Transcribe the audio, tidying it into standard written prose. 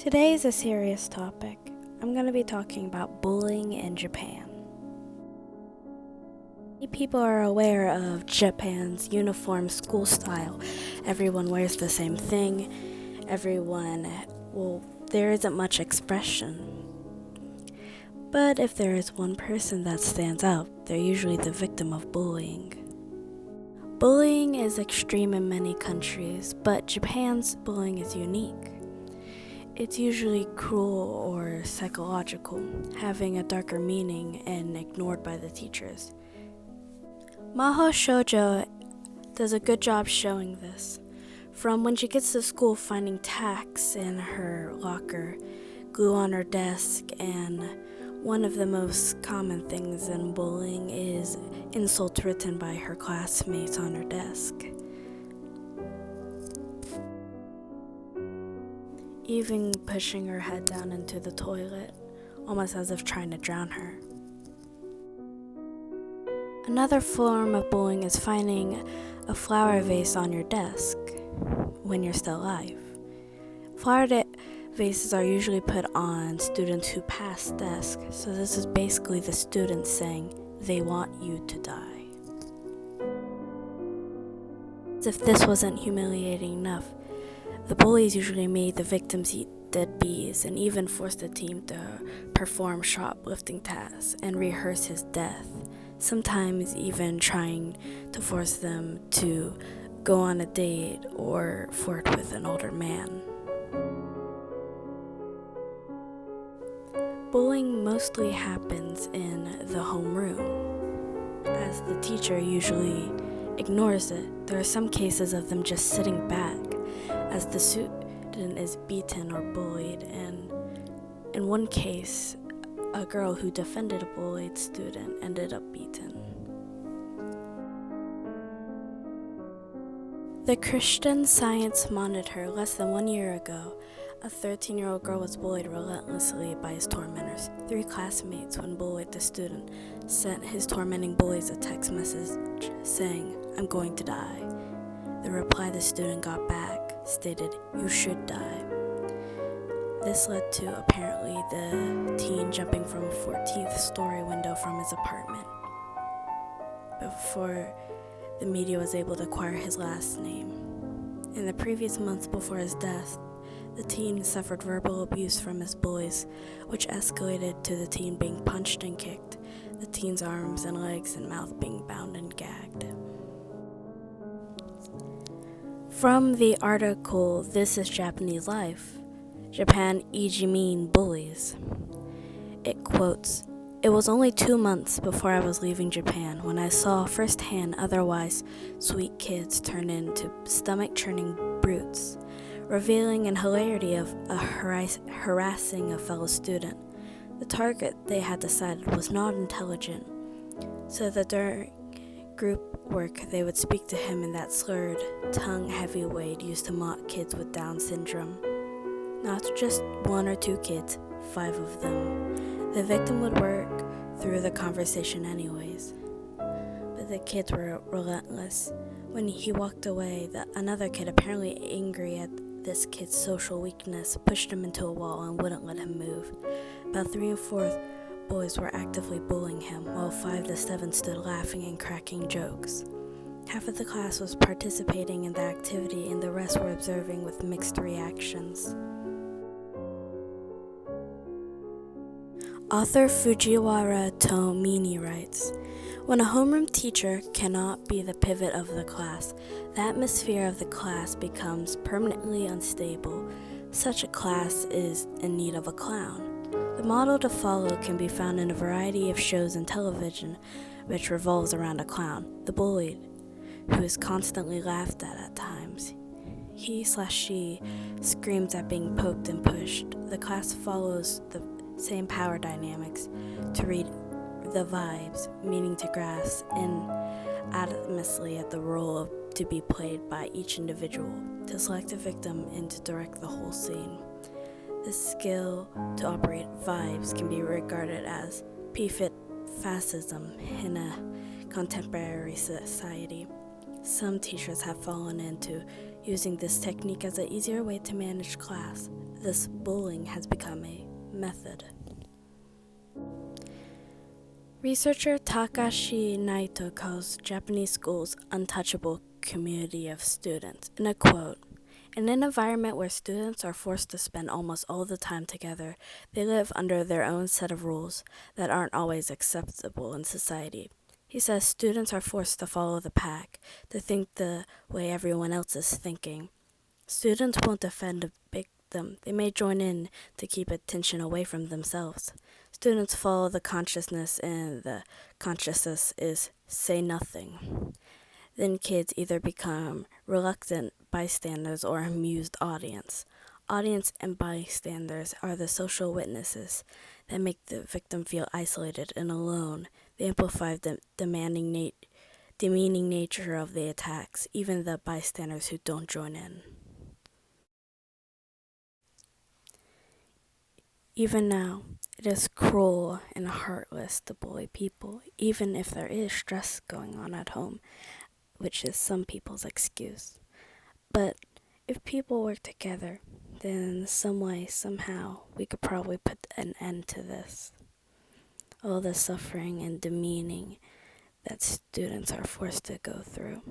Today is a serious topic. I'm going to be talking about bullying in Japan. Many people are aware of Japan's uniform school style. Everyone wears the same thing. There isn't much expression. But if there is one person that stands out, they're usually the victim of bullying. Bullying is extreme in many countries, but Japan's bullying is unique. It's usually cruel or psychological, having a darker meaning and ignored by the teachers. Maho Shoujo does a good job showing this. From when she gets to school finding tacks in her locker, glue on her desk, and one of the most common things in bullying is insults written by her classmates on her desk. Even pushing her head down into the toilet, almost as if trying to drown her. Another form of bullying is finding a flower vase on your desk when you're still alive. Flower vases are usually put on students who pass desks, so this is basically the students saying they want you to die. As if this wasn't humiliating enough, the bullies usually made the victims eat dead bees and even forced the team to perform shoplifting tasks and rehearse his death, sometimes even trying to force them to go on a date or flirt with an older man. Bullying mostly happens in the homeroom, as the teacher usually ignores it. There are some cases of them just sitting back as the student is beaten or bullied, and in one case, a girl who defended a bullied student ended up beaten. The Christian Science Monitor less than 1 year ago, a 13-year-old girl was bullied relentlessly by his tormentors. 3 classmates, when bullied the student, sent his tormenting bullies a text message saying, "I'm going to die." The reply the student got back stated, "You should die." This led to apparently the teen jumping from a 14th story window from his apartment before the media was able to acquire his last name. In the previous months before his death, the teen suffered verbal abuse from his bullies, which escalated to the teen being punched and kicked, the teen's arms and legs and mouth being bound and gagged. From the article This is Japanese Life, Japan Ijimin Bullies, it quotes, "It was only 2 months before I was leaving Japan when I saw firsthand otherwise sweet kids turn into stomach-churning brutes, revealing an hilarity of harassing a fellow student. The target they had decided was not intelligent, so that during group work they would speak to him in that slurred, tongue-heavy way used to mock kids with Down syndrome. Not just 1 or 2 kids, 5 of them. The victim would work through the conversation anyways. But the kids were relentless. When he walked away, another kid, apparently angry at this kid's social weakness, pushed him into a wall and wouldn't let him move. About 3 and 4 boys were actively bullying him, while 5 to 7 stood laughing and cracking jokes. Half of the class was participating in the activity and the rest were observing with mixed reactions. Author Fujiwara Tomini writes, "When a homeroom teacher cannot be the pivot of the class, the atmosphere of the class becomes permanently unstable. Such a class is in need of a clown. The model to follow can be found in a variety of shows and television, which revolves around a clown, the bullied, who is constantly laughed at times. He/she screams at being poked and pushed. The class follows the same power dynamics to read the vibes, meaning to grasp inadvertently at the role to be played by each individual, to select a victim and to direct the whole scene. The skill to operate vibes can be regarded as P-fit fascism in a contemporary society. Some teachers have fallen into using this technique as an easier way to manage class, this bullying has become a method. Researcher Takashi Naito calls Japanese schools untouchable community of students. In a quote, "In an environment where students are forced to spend almost all the time together, they live under their own set of rules that aren't always acceptable in society." He says students are forced to follow the pack, to think the way everyone else is thinking. Students won't defend a victim. They may join in to keep attention away from themselves. Students follow the consciousness, and the consciousness is say nothing. Then kids either become reluctant bystanders or amused audience. Audience and bystanders are the social witnesses that make the victim feel isolated and alone. They amplify the demeaning nature of the attacks, even the bystanders who don't join in. Even now, it is cruel and heartless to bully people, even if there is stress going on at home, which is some people's excuse. But if people work together, then in some way, somehow, we could probably put an end to this. All the suffering and demeaning that students are forced to go through.